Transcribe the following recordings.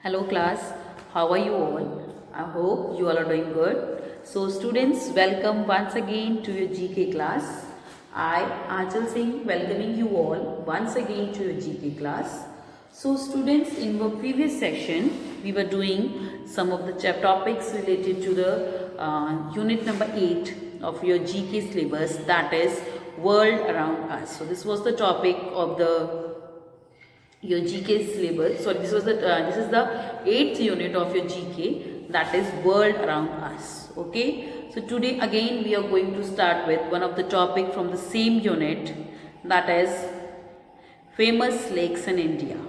Hello class, how are you all? I hope you all are doing good. So students, welcome once again to your GK class. I, Achal Singh, welcoming you all once again to your GK class. So students, in the previous session, we were doing some of the topics related to the unit number 8 of your GK syllabus, that is world around us. So this was the topic of the your GK syllabus. Sorry, this is the 8th unit of your GK, that is world around us. Okay, so today again we are going to start with one of the topic from the same unit, that is famous lakes in India.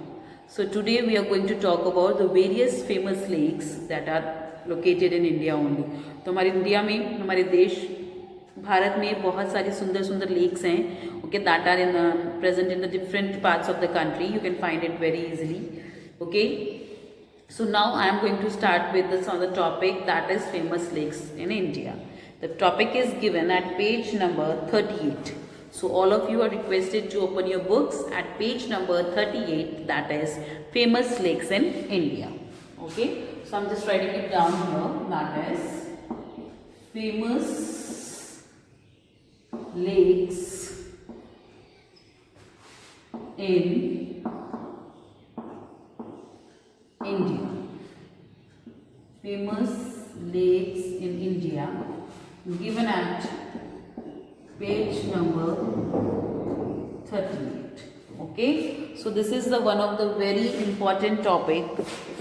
So today we are going to talk about the various famous lakes that are located in India only. तो हमारे India में, हमारे देश भारत में बहुत सारी सुंदर सुंदर लेक्स हैं, okay, that are in present in the different parts of the country. You can find it very easily. Okay, so now I am going to start with the topic, that is famous lakes in India. The topic is given at page number 38. So all of you are requested to open your books at page number 38, that is famous lakes in India. Okay, so I'm just writing it down here, that is famous lakes in India. Famous lakes in India, given at page number 38. Okay, so this is the one of the very important topic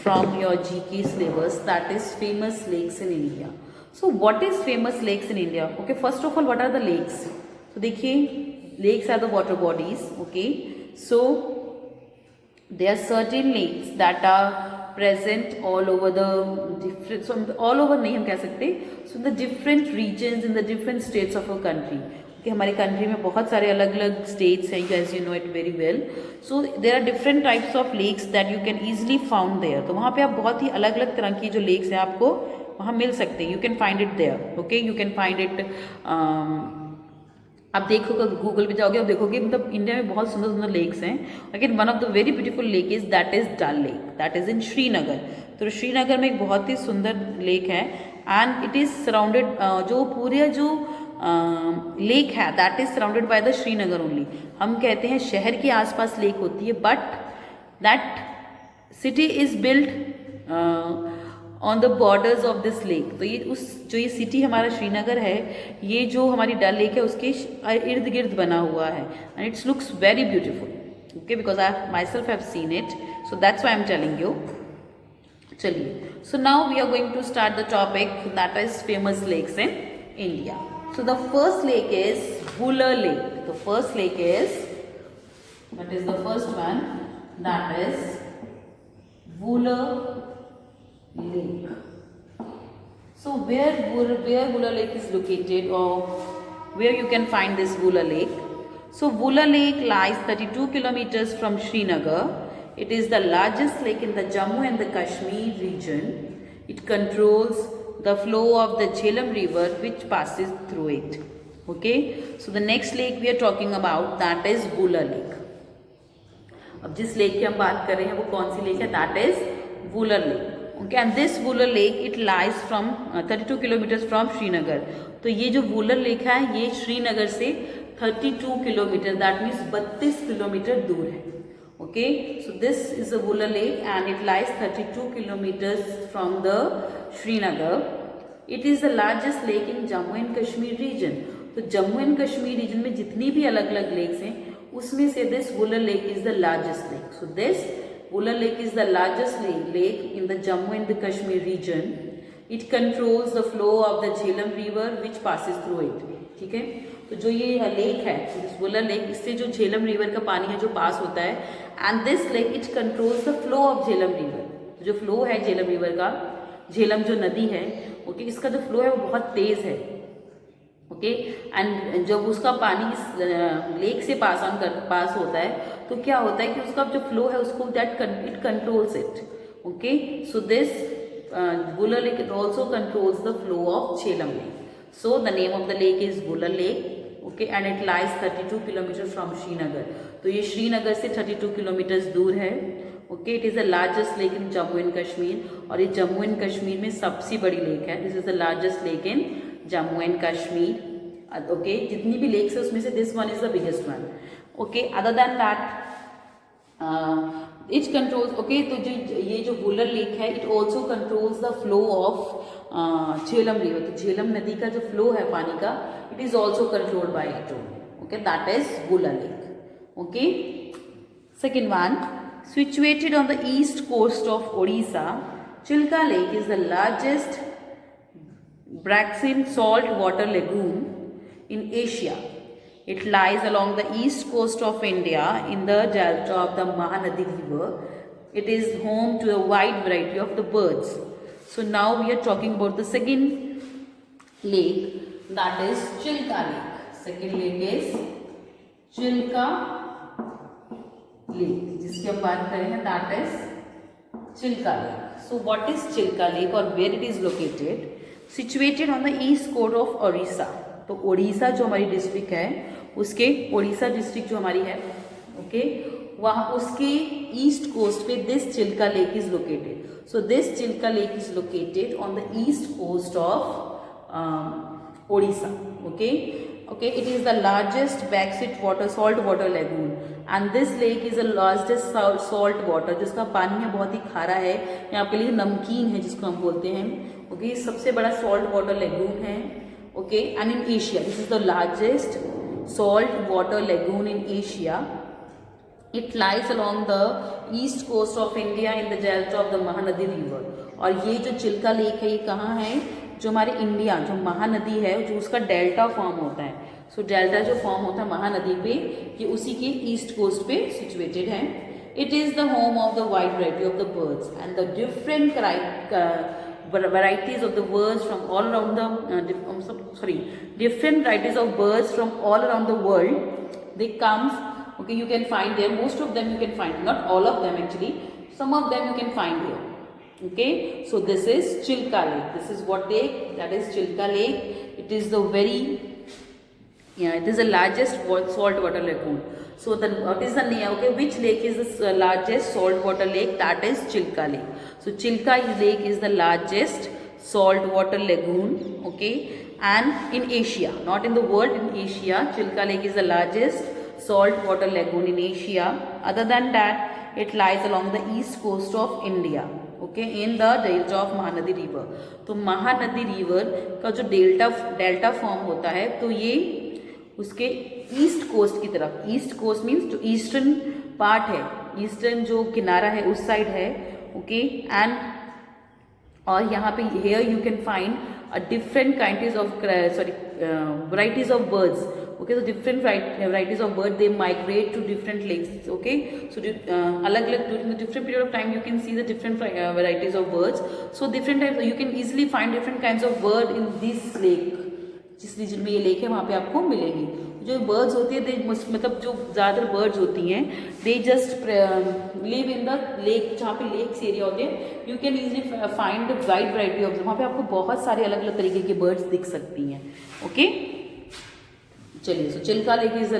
from your GK syllabus, that is famous lakes in India. So what is famous lakes in India? Okay, first of all, what are the lakes? So देखिए, lakes are the water bodies. Okay, so there are certain lakes that are present all over the different, so all over नहीं हम कह सकते, so in the different regions in the different states of our country. कि हमारे country में बहुत सारे अलग अलग स्टेट्स हैं, as you know it very well. So there are different types of lakes that you can easily found there. तो वहाँ पे आप बहुत ही अलग अलग तरह की जो लेक्स हैं आपको वहाँ मिल सकते हैं. You can find it there. Okay, you can find it. आप देखोगे, गूगल पे जाओगे, आप देखोगे मतलब इंडिया में बहुत सुंदर सुंदर लेक्स हैं. Again one of the very beautiful lake is that is Dal lake, that is in Srinagar. तो श्रीनगर में एक बहुत ही सुंदर लेक है एंड इट इज सराउंडेड, जो पूरे जो लेक है that is surrounded by the Srinagar only. हम कहते हैं शहर के आसपास लेक होती है, but that city is build on the borders of this lake. तो ये जो ये सिटी हमारा श्रीनगर है, ये जो हमारी डल लेक है उसके इर्द गिर्द बना हुआ है and it's looks very beautiful. Okay, because I myself have seen it, so that's why I am telling you. चलिए, so now we are going to start the topic, that is famous lakes in India. So the first lake is Vular Lake. The first lake is, that is the first one, that is Vular Lake. So where Vular Lake is located, or where you can find this Vular Lake? So Vular Lake lies 32 kilometers from Srinagar. It is the largest lake in the Jammu and the Kashmir region. It controls the flow of the Jhelum river which passes through it. Okay, so the next lake we are talking about, that is Vular Lake. अब जिस lake की हम बात कर रहे हैं वो कौन सी लेक है, that is Vular Lake. Okay, and this Vular Lake it lies from 32 kilometers from Srinagar. तो ये जो Vular Lake है ये श्रीनगर से 32 किलोमीटर, दैट मीन्स 32 किलोमीटर दूर है. Okay, so this is a Vular Lake and it lies 32 kilometers from the Srinagar. It is the largest lake in Jammu and Kashmir region. तो Jammu and Kashmir reason में जितनी भी अलग अलग लेक्स हैं उसमें से this Vular Lake is the largest lake. So this Vular Lake is the largest lake in the Jammu and the Kashmir region. It controls the flow of the Jhelum river which passes through it. ठीक है, तो जो ये lake है Vular Lake, इससे जो Jhelum river का पानी है जो पास होता है, and this lake it controls the flow of Jhelum river. जो फ्लो है झेलम रिवर का, झेलम जो नदी है, ओके, इसका जो फ्लो है वो बहुत तेज है. ओके, एंड जब उसका पानी इस लेक से पास होता है तो क्या होता है कि उसका जो फ्लो है उसको that it controls it. Okay, so this Vular Lake it also controls the flow of Jhelum Lake. So the name of the lake is Vular Lake. Okay and it lies 32 kilometre from Srinagar. तो ये श्रीनगर से 32 kilometres दूर है. Okay, it is the largest lake in Jammu and Kashmir, और ये Jammu and Kashmir में सबसे बड़ी लेक है. This is the largest lake in Jammu and Kashmir. Okay, जितनी भी लेक्स है उसमें से this one is the biggest one. Okay, other than that it controls, okay, तो जो ये जो वुलर लेक है it also controls the flow of Jhelum river. तो झेलम नदी का जो फ्लो है पानी का, it is also controlled by it. Okay, that is Wular lake. Okay, second one, situated on the east coast of Odisha, Chilka Lake is the largest brackish salt water lagoon in Asia. It lies along the east coast of India in the delta of the Mahanadi River. It is home to a wide variety of the birds. So now we are talking about the second lake, that is Chilka Lake. Second lake is Chilka Lake, जिसकी हम बात कर रहे हैं, that is Chilka lake. So what is Chilka lake और where it is located? Situated on the east coast of Odisha. तो ओडिशा जो हमारी डिस्ट्रिक्ट है, उसके ओडिशा डिस्ट्रिक्ट जो हमारी है, ओके, वहाँ उसके ईस्ट कोस्ट पे this Chilka lake is located. So this Chilka lake is located on the east coast of Odisha. Okay, okay, it is the largest backsit water salt water lagoon, and this lake is the largest salt water, जिसका पानी है बहुत ही खारा है, या आपके लिए नमकीन है जिसको हम बोलते हैं. ओके, सबसे बड़ा सॉल्ट वाटर लेगून है. Okay, and in Asia this is the largest salt water lagoon in Asia. It lies along the east coast of India in the delta of the Mahanadi river. और ये जो Chilka lake है ये कहाँ है? जो हमारे इंडिया, जो महानदी है, जो उसका डेल्टा फॉर्म होता है. सो डेल्टा जो फॉर्म होता है महानदी पे, ये उसी के ईस्ट कोस्ट पे सिचुएटेड है. It is the home of the wide variety of the birds and the different varieties of the birds from all around the different varieties of birds from all around the world. They comes, okay, you can find there. Most of them you can find, not all of them actually. Some of them you can find here. Okay, so this is Chilka Lake. This is what lake? That is Chilka Lake. It is the it is the largest salt water lagoon. So what is the name? Okay, which lake is the largest salt water lake? That is Chilka Lake. So Chilka Lake is the largest salt water lagoon. Okay, and in Asia, not in the world, in Asia, Chilka Lake is the largest salt water lagoon in Asia. Other than that, it lies along the east coast of India. Okay, in the delta of Mahanadi river. तो Mahanadi river का जो delta form होता है, तो ये उसके east coast की तरफ, ईस्ट कोस्ट मीन्स जो ईस्टर्न पार्ट है, ईस्टर्न जो किनारा है उस साइड है. ओके, एंड और यहाँ पे here you can find different kinds of varieties of birds. Okay, so different varieties of birds, they migrate to different lakes. Okay, so alag-alag during the different period of time you can see the different varieties of birds. So different types, you can easily find different kinds of bird in this lake. जिस reason में ये lake है वहाँ पे आपको मिलेगी. जो birds होती है, मतलब जो ज़्यादातर बर्ड्स होती हैं, they just live in the lake. जहाँ पे लेक्स एरिया होते हैं, you can easily find wide variety of, वहाँ पे आपको बहुत सारे अलग अलग तरीके के बर्ड्स दिख सकती हैं. ओके, चलिए. So Chilka lake is the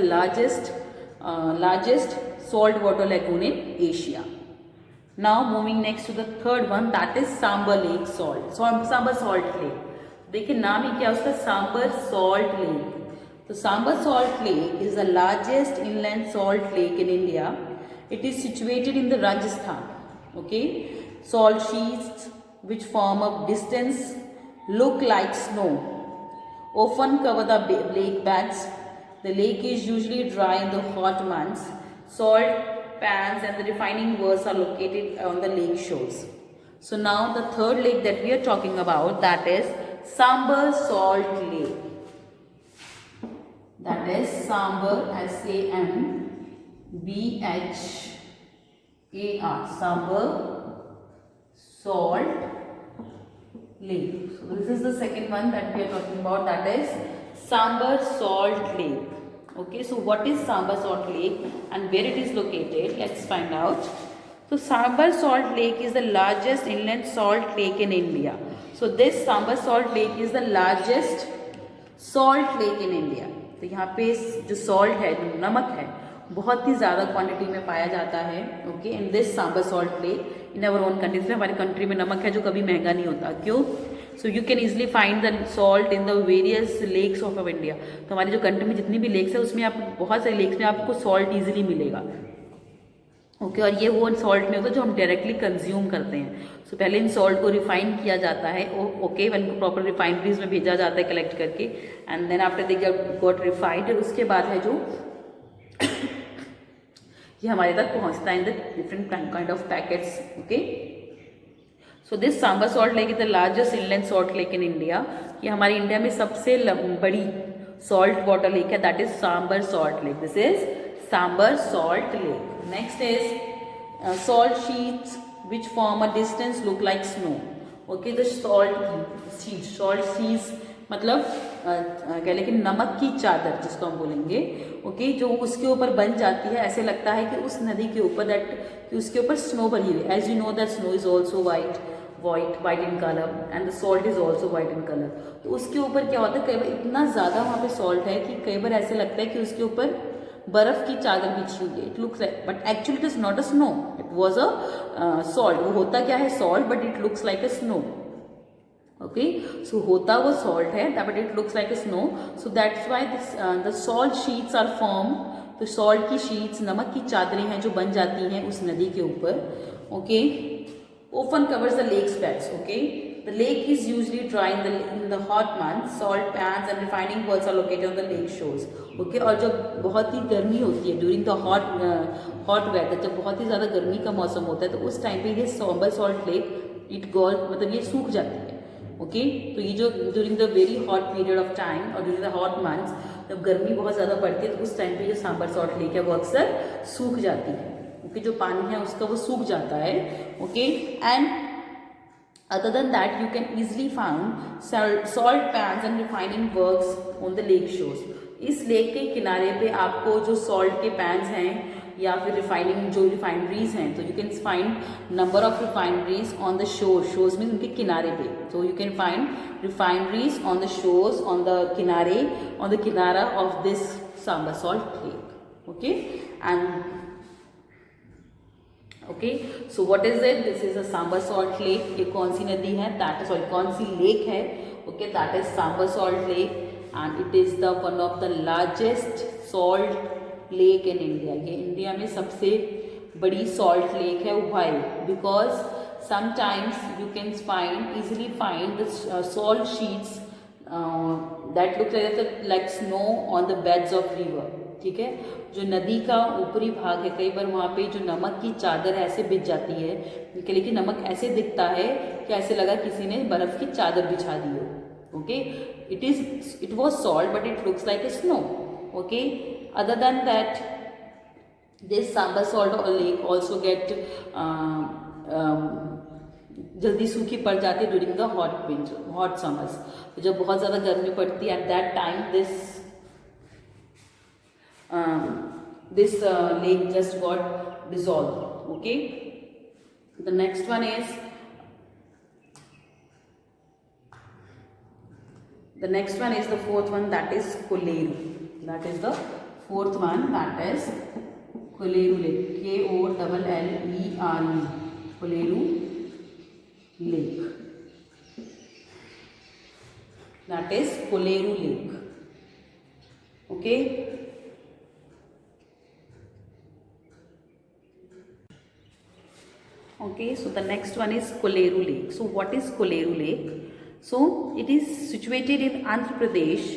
largest salt water lagoon in Asia. Now moving next to the third one, that is Sambhar lake Sambhar salt lake. देखिए नाम ही क्या है उसका, सांबर सॉल्ट लेक. तो sambar salt lake is the largest inland salt lake in India. It is situated in the Rajasthan. Okay, salt sheets which form a distance look like snow often cover the lake beds. The lake is usually dry in the hot months. Salt pans and the refining works are located on the lake shores. So now the third lake that we are talking about, that is Sambar Salt Lake. That is Sambar, SAMBHAR, Sambar Salt Lake. So this is the second one that we are talking about, that is Sambar Salt Lake. Okay, so what is Sambar Salt Lake and where it is located? Let's find out. So Sambar Salt Lake is the largest inland salt lake in India. So this Sambar Salt Lake is the largest salt lake in India. तो यहाँ पे जो salt है, जो नमक है, बहुत ही ज़्यादा क्वांटिटी में पाया जाता है। Okay, in this Sambhar salt lake in our own country. हमारे कंट्री में नमक है जो कभी महंगा नहीं होता। क्यों? So you can easily find the salt in the various lakes of India. तो हमारी जो कंट्री में जितनी भी लेक्स है उसमें आपको बहुत सारे लेक्स में आपको सॉल्ट ईजिली मिलेगा। ओके, और ये वो सॉल्ट नहीं होता जो हम डायरेक्टली कंज्यूम करते हैं। सो पहले इन सॉल्ट को रिफाइन किया जाता है। ओके, इनको प्रॉपर रिफाइनरीज में भेजा जाता है कलेक्ट करके, and then after they got refined, उसके बाद है जो ये हमारे तक पहुंचता है in the different kind of packets. Okay, so this Sambhar salt lake is the largest inland salt lake in India. ये हमारी इंडिया में सबसे बड़ी सॉल्ट वाटर लेक है, that is Sambhar salt lake. This is Sambhar salt lake. Next is salt sheets which form a distance look like snow. Okay, the salt sheets मतलब क्या, लेकिन नमक की चादर जिसको हम बोलेंगे। ओके, जो उसके ऊपर बन जाती है, ऐसे लगता है कि उस नदी के ऊपर कि उसके ऊपर स्नो भरी हुई। As you know that snow is also white in colour and the salt is also white in colour. तो उसके ऊपर क्या होता है, कई बार इतना ज़्यादा वहाँ पे सॉल्ट है कि कई बार ऐसे लगता है कि उसके ऊपर बर्फ की चादर बिछी हुई है। It looks like, but actually it is not a snow, it was a salt. वो होता क्या है, salt, but it looks like a snow. Okay, so होता वो सॉल्ट है but it looks like a snow. So that's why the salt sheets are form. तो salt की sheets, नमक की चादरें हैं जो बन जाती हैं उस नदी के ऊपर। Okay, often covers the lake's beds. Okay, the lake is usually dry in the hot months. Salt pans and refining wells are located on the lake shores. Okay, और जब बहुत ही गर्मी होती है ड्यूरिंग द हॉट वेदर, जब बहुत ही ज़्यादा गर्मी का मौसम होता है, तो उस टाइम पे ये सांबर सॉल्ट लेक मतलब ये सूख जाती है। ओके, तो ये जो during the very hot period of time और ड्यूरिंग द हॉट मंथ्स, जब गर्मी बहुत ज़्यादा पड़ती है, तो उस टाइम पे जो सांबर सॉल्ट लेक है वो अक्सर सूख जाती है। ओके, जो पानी है उसका वो सूख जाता है। Okay, and other than that you can easily found salt pans and refining works on the lake shores. इस लेक के किनारे पे आपको जो सॉल्ट के पैन्स हैं या फिर रिफाइनरीज हैं, तो you can find number of refineries on the shores mean उनके किनारे पे। तो you can find refineries on the shores on the किनारा of this Sambhar salt lake. Okay, and okay, so what is it, this is a Sambhar salt lake. ये कौन सी नदी है, कौन सी लेक है? Okay, that is Sambhar salt lake and it is the one of the largest salt lake in India. ये India में सबसे बड़ी सॉल्ट लेक है। Why? Because sometimes you can easily find the salt sheets that look like snow on the beds of river. ठीक है, जो नदी का ऊपरी भाग है, कई बार वहाँ पे जो नमक की चादर ऐसे बिछ जाती है, लेकिन नमक ऐसे दिखता है कि ऐसे लगा किसी ने बर्फ की चादर बिछा दी हो। Okay, it was salt but it looks like a snow. Okay, other than that this Sambhar salt lake also get जल्दी सूखी पड़ जाती है ड्यूरिंग द हॉट समर्स। तो जब बहुत ज़्यादा गर्मी पड़ती है, at that time this lake just got dissolved. Okay, the next one is the fourth one, that is Kolleru. That is the fourth one, that is Kolleru Lake. Kolleru, Kolleru Lake. That is Kolleru Lake. Okay. Okay, so the next one is Kolleru Lake. So what is Kolleru Lake? So it is situated in Andhra Pradesh.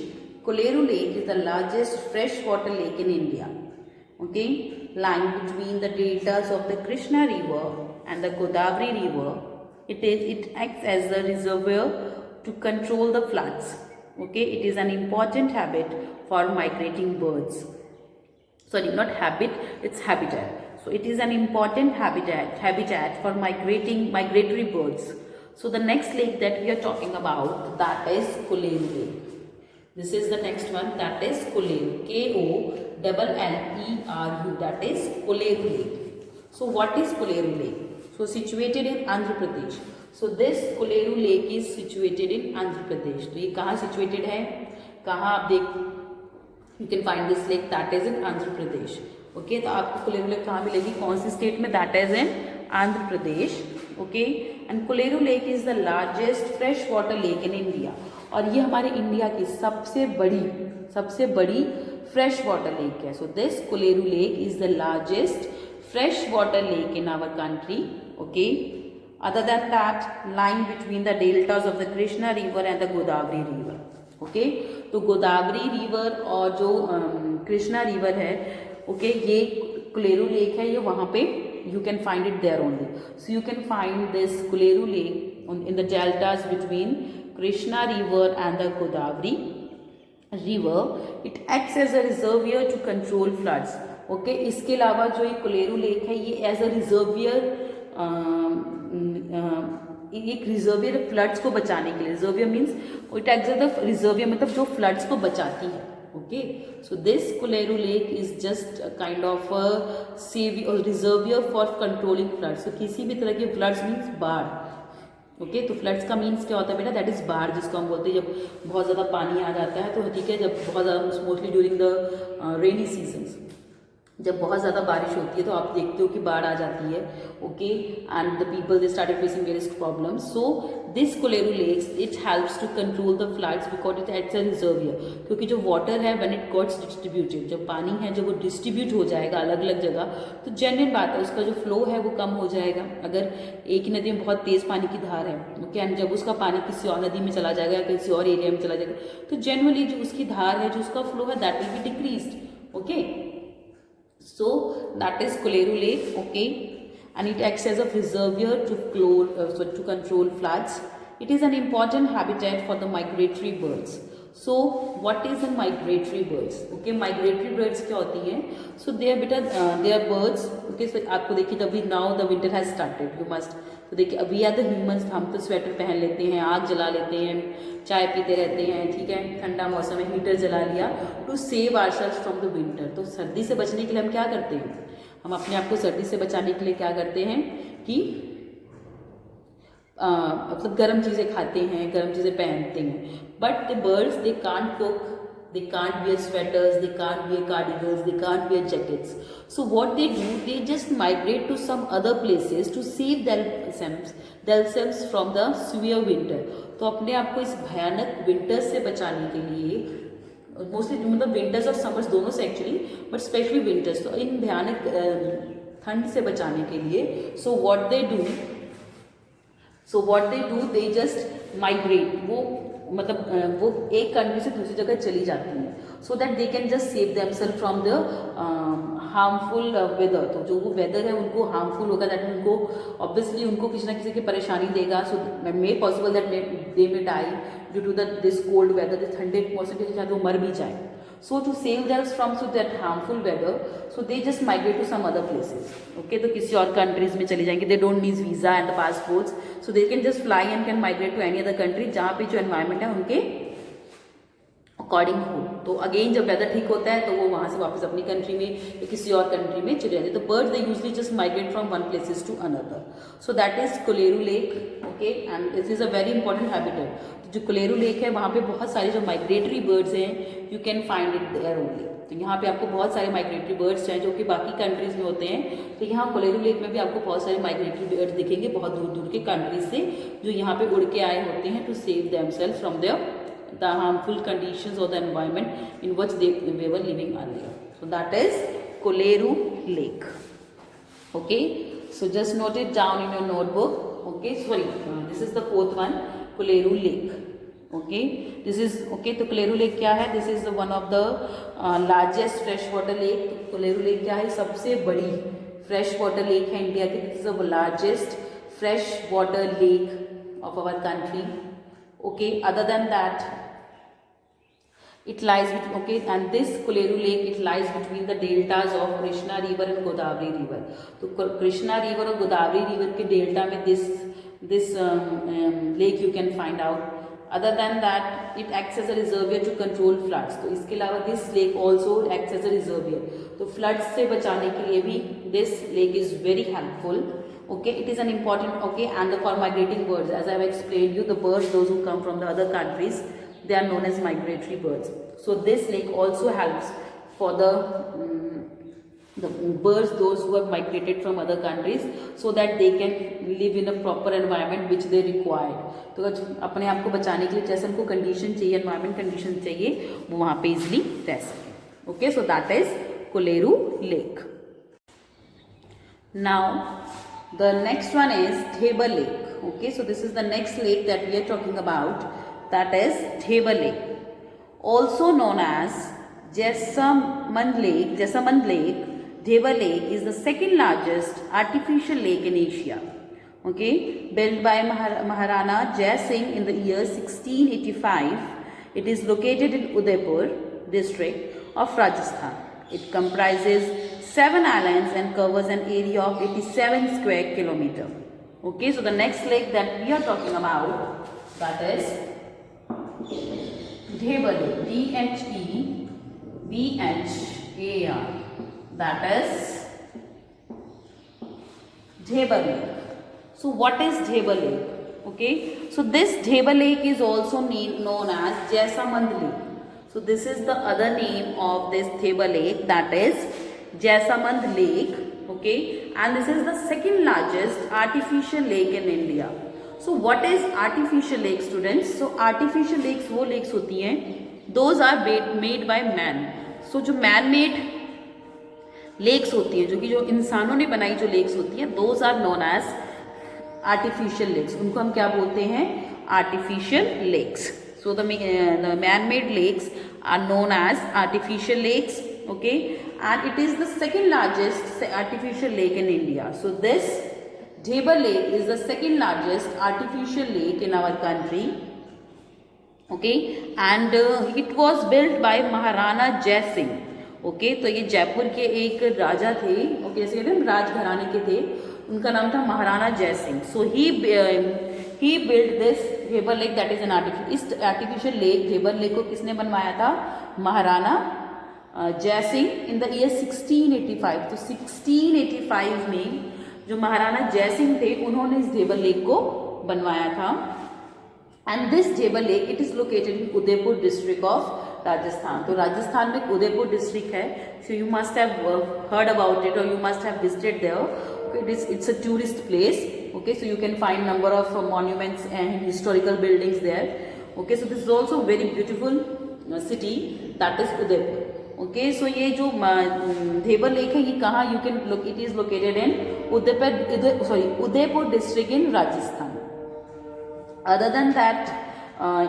Kolleru Lake is the largest freshwater lake in India. Okay, lying between the deltas of the Krishna River and the Godavari River. It acts as a reservoir to control the floods. Okay, it is an important habit for migrating birds. Sorry, not habit, it's habitat. So it is an important habitat for migratory birds. So the next lake that we are talking about, that is Kolleru Lake. This is the next one, that is Kolleru. Kolleru. That is Kolleru Lake. So what is Kolleru Lake? So situated in Andhra Pradesh. So this Kolleru Lake is situated in Andhra Pradesh. तो ये कहाँ situated है? कहाँ आप देख? You can find this lake, that is in Andhra Pradesh. Okay, तो आपको Kolleru lake कहाँ मिलेगी, कौन सी स्टेट में, that is in Andhra Pradesh. Okay, and Kolleru lake is the largest fresh water lake in India, और ये हमारे इंडिया की सबसे बड़ी फ्रेश वाटर लेक है। सो this Kolleru lake is the largest fresh water lake in our country. Okay, other than that, lying between the deltas of the Krishna river and the Godavari river. Okay, तो Godavari river और जो Krishna river है, okay, ये Kolleru lake है, ये वहाँ पे you can find it there only. So you can find this Kolleru lake in the deltas between Krishna river and the Godavari river. It acts as a reservoir to control floods. Okay, इसके अलावा जो ये Kolleru lake है, ये as a reservoir, एक reservoir floods को बचाने के लिए, reservoir means it acts as a reservoir, मतलब जो फ्लड्स को बचाती है। Okay, so this Kolleru lake is just kind of reservoir for controlling floods. तो किसी भी तरह के फ्लड्स मीन्स बाढ़। ओके, तो फ्लड्स का मीन्स क्या होता है बेटा, दैट इज बाढ़, जिसको हम बोलते हैं जब बहुत ज़्यादा पानी आ जाता है। तो ठीक है, जब बहुत ज़्यादा, mostly during the rainy seasons, जब बहुत ज़्यादा बारिश होती है तो आप देखते हो कि बाढ़ आ जाती है। Okay, and the people they started facing various problems. So this Kolleru lakes it helps to control the floods because it acts a reservoir, क्योंकि जो वाटर है व्हेन इट गॉट्स डिस्ट्रीब्यूटेड, जब पानी है जब वो डिस्ट्रीब्यूट हो जाएगा अलग अलग जगह, तो जेन्युइन बात है उसका जो फ्लो है वो कम हो जाएगा। अगर एक ही नदी में बहुत तेज़ पानी की धार है, ओके, एंड जब उसका पानी किसी और नदी में चला जाएगा या किसी और एरिया में चला जाएगा, तो जेन्युइनली जो उसकी धार है, जो उसका फ्लो है, that will be decreased. Okay, so that is Koleru Lake. Okay, and it acts as a reservoir to control floods. It is an important habitat for the migratory birds. So what is a migratory birds? Okay, migratory birds क्या होती हैं? So they are they are birds. Okay, so आपको देखिए अभी now the winter has started. You must, तो देखिए अभी या द ह्यूमंस, हम तो स्वेटर पहन लेते हैं, आग जला लेते हैं, चाय पीते रहते हैं, ठीक है, ठंडा मौसम है, हीटर जला लिया to save ourselves from the winter. तो सर्दी से बचने के लिए हम क्या करते हैं, हम अपने आप को सर्दी से बचाने के लिए क्या करते हैं कि मतलब गर्म चीज़ें खाते हैं, गर्म चीज़ें पहनते हैं। But the birds they can't cook, they can't wear sweaters, they can't wear cardigans, they can't wear jackets. So what they do, they just migrate to some other places to save themselves from the severe winter. तो अपने आप को इस भयानक winter से बचाने के लिए, मोस्टली मतलब विंटर्स और समर्स दोनों से एक्चुअली, बट स्पेशली विंटर्स, तो इन भयानक ठंड से बचाने के लिए, so what they do, they just migrate, वो मतलब वो एक कंट्री से दूसरी जगह चली जाती हैं, so that they can just save themself from the harmful weather. तो जो वो वेदर है उनको हार्मफुल होगा, दैट उनको ऑब्वियसली उनको किसी ना किसी की परेशानी देगा। So may possible that they may die due to this cold weather, this ठंडे मौसम के साथ वो मर भी जाए। So to save them from that harmful weather, so they just migrate to some other places. Okay, तो किसी और countries में चले जाएंगे, they don't need visa and the passports, so they can just fly and can migrate to any other country जहाँ पे जो environment है उनके अकॉर्डिंग हो। तो अगेन जब वेदर ठीक होता है तो वो वहाँ से वापस अपनी कंट्री में या किसी और कंट्री में चले जाते हैं। तो birds they usually just migrate from one places to another. So that is Kolleru lake. Okay, and this is a very important habitat. जो कोलेरू लेक है वहाँ पे बहुत सारे जो माइग्रेटरी बर्ड्स हैं, you can find it there only. तो यहाँ पे आपको बहुत सारे माइग्रेटरी बर्ड्स हैं जो कि बाकी कंट्रीज में होते हैं, तो यहाँ कोलेरू लेक में भी आपको बहुत सारे माइग्रेटरी बर्ड्स दिखेंगे बहुत दूर दूर के कंट्रीज से, जो यहाँ पे उड़ के आए होते हैं to save themself from the harmful conditions or the environment in which they were living earlier. So that is Koleru Lake. Okay, so just note it down in your notebook. Okay, sorry, this is the fourth one, Koleru Lake. Okay, this is okay. तो Koleru Lake क्या है? This is the one of the largest freshwater lake. तो Koleru Lake क्या है? सबसे बड़ी freshwater lake है India की. This is the largest freshwater lake of our country. Okay, other than that, it lies between, okay, and this Koleru Lake, it lies between the deltas of Krishna River and Godavari River. तो Krishna River और Godavari River के delta में this lake you can find out. Other than that, it acts as a reservoir to control floods. तो इसके अलावा this lake also acts as a reservoir. तो floods से बचाने के लिए भी this lake is very helpful. Okay, it is an important, okay, and for migrating birds, as I have explained you, the birds, those who come from the other countries, they are known as migratory birds. So this lake also helps for the the birds, those who have migrated from other countries, so that they can live in a proper environment which they required. तो अपने आप को बचाने के लिए जैसे उनको condition चाहिए, एनवायरमेंट कंडीशन चाहिए, वो वहाँ पे इजिली रह सके. Okay, so that is Kolleru lake. Now the next one is Theba Lake. Okay, so this is the next lake that we are talking about, that is Theba Lake, also known as Jessamand Lake. Jessamand Lake, Theba Lake is the second largest artificial lake in Asia. Okay, built by Maharana Jai Singh in the year 1685. It is located in Udaipur district of Rajasthan. It comprises 7 islands and covers an area of 87 square kilometer. Okay, so the next lake that we are talking about, that is Dheba Lake, Dhebhar, that is Dheba Lake. So what is Dheba Lake? Okay, so this Dheba Lake is also known as Jaisamand Lake. So this is the other name of this Dheba Lake, that is Jaisamand Lake. Okay, and this is the second largest artificial lake in India. So what is artificial lake, students? So artificial lakes वो lakes होती हैं, those are made by man. So जो man made lakes होती हैं, जो इंसानों ने बनाई जो lakes होती हैं, those are known as artificial lakes. उनको हम क्या बोलते हैं? Artificial lakes. So the man-made lakes are known as artificial lakes. Okay, and it is the second largest artificial lake in India. So this Dheba Lake is the second largest artificial lake in our country. Okay, and it was built by Maharana Jai Singh. Okay, तो ये जयपुर के एक राजा थे. Okay, जैसे कहते हैं राजघराने के थे, उनका नाम था महाराणा जय Singh. So he built this Dheba Lake, that is an artificial lake. Dheba Lake को किसने बनवाया था? महाराणा जय सिंह in the year 1685. तो 1685 में जो महाराणा जय सिंह थे, उन्होंने इस Dheba Lake को बनवाया था. And this Dheba Lake, it is located in Udaipur district of Rajasthan. तो राजस्थान में उदयपुर डिस्ट्रिक्ट है. So you must have heard about it, or you must have visited there. It's a tourist place. Okay, so you can find number of monuments and historical buildings there. Okay, so this is also a very beautiful city, that is Udaipur. Okay, so ये जो Dheba Lake है, ये कहाँ? You can look. It is located in Udaipur district in Rajasthan. Other than that,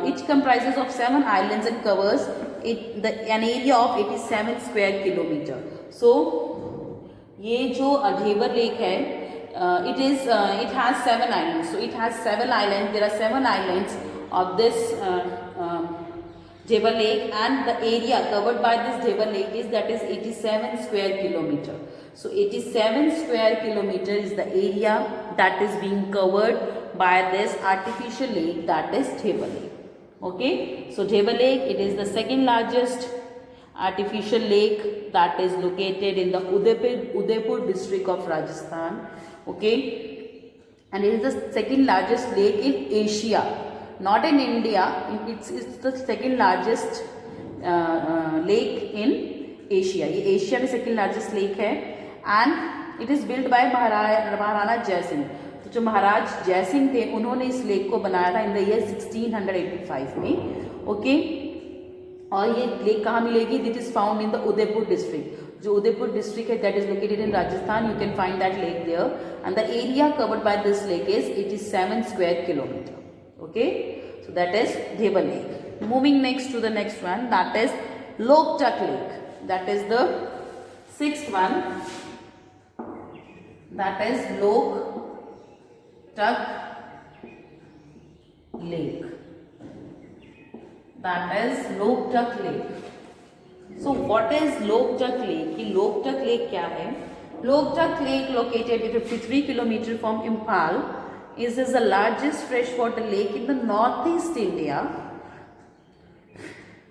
it comprises of 7 islands and covers an area of 87 square kilometer. So ये जो Dheba Lake है, it has 7 islands. So it has 7 islands. There are 7 islands of this Dheba Lake, and the area covered by this Dheba Lake is 87 square kilometer. So 87 square kilometer is the area that is being covered by this artificial lake, that is Dheba Lake. Okay, so Dheba Lake, it is the second largest artificial lake that is located in the Udaipur district of Rajasthan. Okay, and it is the second largest lake in Asia, not in India. It's the second largest lake in Asia. ये Asia में second largest lake है, and it is built by Maharana जय सिंह. तो जो महाराज जय सिंह थे, उन्होंने इस लेक को बनाया था इन द ईयर 1685 में. ओके, और ये लेक कहाँ मिलेगी? It is found in the Udaipur district. जो उदयपुर डिस्ट्रिक्ट है, that is located in Rajasthan. You can find that lake there, and the area covered by this lake is 87 square kilometre. Okay, so that is Dheba Lake. Moving next to the next one, that is Loktak Lake. That is the 6th one. That is Loktak Lake. That is Loktak Lake. So what is Loktak Lake? कि Loktak Lake क्या है? Loktak Lake, located 53 kilometers from Imphal, is the largest freshwater lake in the northeast India.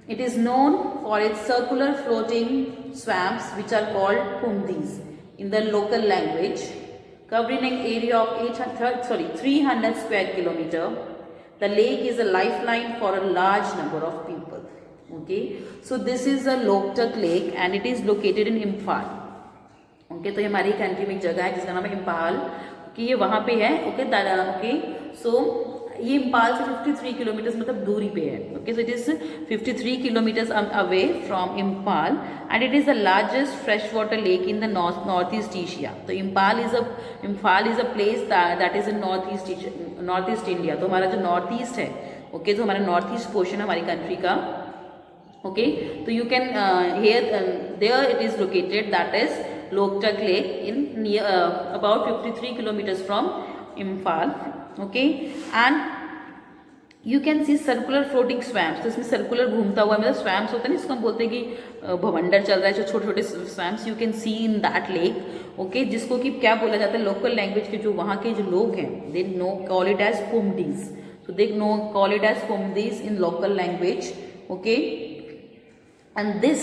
It is known for its circular floating swamps, which are called pumdis in the local language, covering an area of 300 square kilometer. The lake is a lifeline for a large number of people. Okay, so this is a Loktak Lake, and it is located in Imphal. Okay तो ये हमारी country में एक जगह है जिसका नाम है इम्फाल, कि ये वहाँ पे है। ओके ओके सो ये इम्फाल से 53 किलोमीटर्स मतलब दूरी पे है। Okay so it is 53 kilometres away from Imphal and it is the largest fresh water lake in the north east Asia. तो Imphal is a place that is in north east India. तो हमारा जो नॉर्थ ईस्ट है, okay जो हमारा north east portion है हमारी country का, ओके तो you can here there it is located, that is Loktak lake in about 53 kilometers from Imphal. Okay and you can see circular floating swamps. तो इसमें circular घूमता हुआ मतलब swamps होता है ना, इसको हम बोलते हैं कि भवंडर चल रहा है, जो छोटे छोटे swamps you can see in that lake. Okay जिसको कि क्या बोला जाता है लोकल लैंग्वेज के जो वहाँ के जो लोग हैं they know call it as कुमडीज. So they know call it as कुमडीज in local language. Okay and this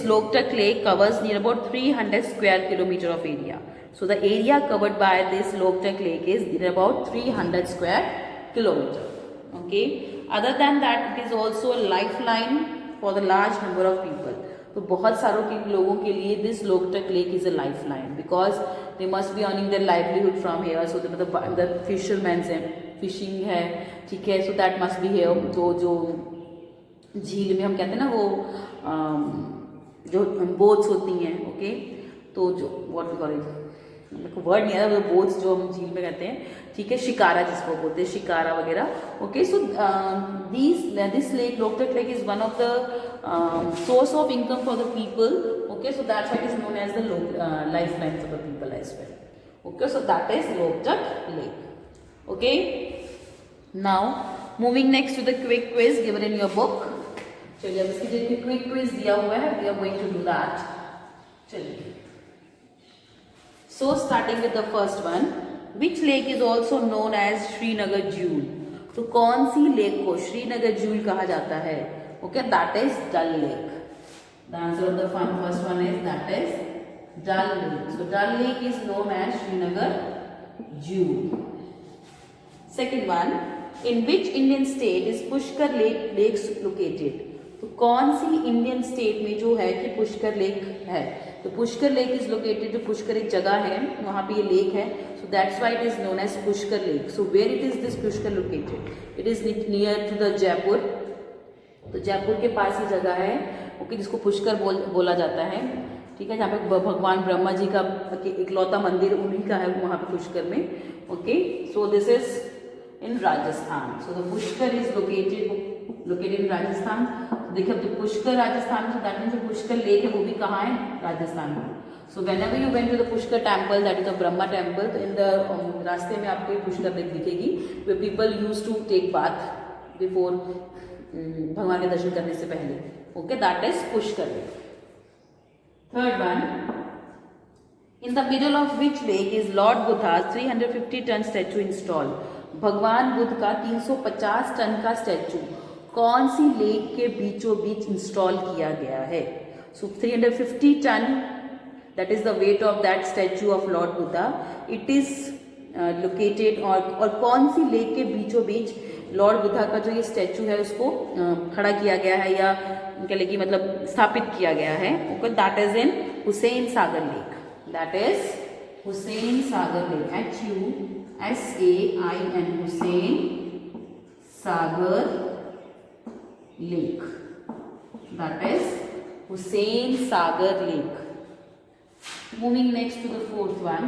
Loktak lake covers near about 300 square kilometer of area. So the area covered by this Loktak lake is near about 300 square kilometer. Okay. Other than that, it is also a lifeline for the large number of people. तो बहुत सारों के लोगों के लिए this Loktak lake is a lifeline because they must be earning their livelihood from here. So मतलब the fishermen हैं, fishing है, ठीक है. So that must be here. तो जो झील में हम कहते हैं ना वो जो बोट्स होती हैं, ओके तो जो व्हाट वी कॉल इट, मेरे को वर्ड नहीं आता, वो बोट्स जो हम झील में कहते हैं, ठीक है शिकारा जिसको बोलते हैं, शिकारा वगैरह. Okay so this lake Loktak lake is one of the source of income for the people. Okay so that's why it is known as the life line for the people as well. Okay so that is Loktak lake. Okay now moving next to the quick quiz given in your book. चलिए अब इसकी जो quick quiz दिया हुआ है we are going to do that. चलिए सो starting with the first one, which lake is also known as Srinagar jheel. तो कौन सी लेक को श्रीनगर झील कहा जाता है? Okay that is Dal lake. The answer of the first one is that is Dal lake. So Dal lake is known as Srinagar jheel. Second one, in which Indian state is Pushkar lakes located. तो कौन सी इंडियन स्टेट में जो है कि पुष्कर लेक है? तो Pushkar lake is located, जो पुष्कर एक जगह है वहाँ पे ये लेक है. So that's why it is known as Pushkar lake. So where it is this Pushkar located? It is near to the Jaipur. तो जयपुर के पास ही जगह है, ओके जिसको पुष्कर बोला जाता है, ठीक है, जहाँ पे भगवान ब्रह्मा जी का इकलौता मंदिर उन्हीं का है वहाँ पे पुष्कर में. Okay so this is in Rajasthan. So the Pushkar is located in Rajasthan. देखिए अब पुष्कर राजस्थान में, दैट मीन्स जो पुष्कर लेक है वो भी कहाँ है? राजस्थान में. So whenever you went to the Pushkar temple, that is a Brahma temple, तो इन द रास्ते में आपको पुष्कर लेक दिखेगी, we people use to take bath before भगवान के दर्शन करने से पहले. Okay that is Pushkar lake. Third one, in the middle of which lake is lord Buddha 350 ton statue install. भगवान बुद्ध का 350 टन का स्टैचू कौन सी लेक के बीचों बीच इंस्टॉल किया गया है? So 350 ton, that is the weight of that statue of lord Buddha. It is located और कौन सी लेक के बीचों बीच लॉर्ड बुद्धा का जो ये स्टैचू है उसको खड़ा किया गया है या कह लें कि मतलब स्थापित किया गया है? Okay that is in Hussain Sagar lake. That is Hussain Sagar lake. HUSAIN Hussain Sagar lake. That is Hussain Sagar Lake. Moving next to the fourth one.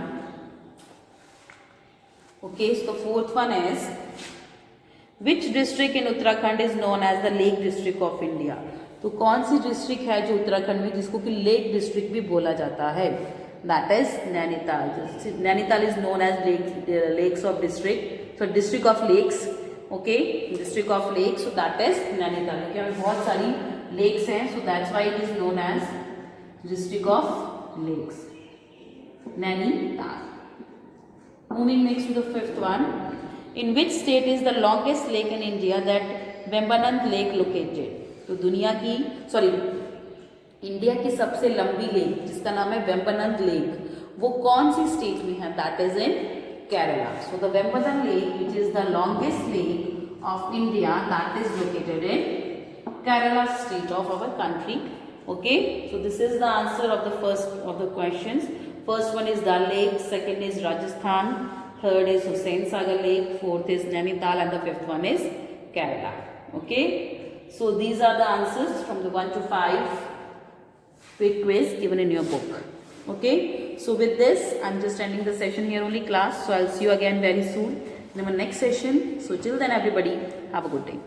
Okay, so the fourth one is, which district in Uttarakhand is known as the Lake District of India? तो कौन सी district है जो उत्तराखंड में जिसको कि lake district भी बोला जाता है? That is Nainital. Nainital is known as lakes of district, so district of lakes. Okay district of lake. So that is Nainital. क्योंकि हमें बहुत सारी लेक्स हैं, so that's why it is known as district of lakes, Nainital. Moving next to the fifth one, in which state is the longest lake in India that Vembanad lake located. तो India की सबसे लंबी lake जिसका नाम है Vembanad lake, वो कौन सी state में है? That is in Kerala. So the Vembanan Lake, which is the longest lake of India, that is located in Kerala state of our country, Okay, so this is the answer of the first of the questions. First one is Dal Lake, second is Rajasthan, third is Hussain Sagar Lake, fourth is Nainital, and the fifth one is Kerala. Okay, so these are the answers from the 1 to 5 quick quiz given in your book. Okay, so with this I'm just ending the session here only, class. So I'll see you again very soon in our next session. So till then, everybody, have a good day.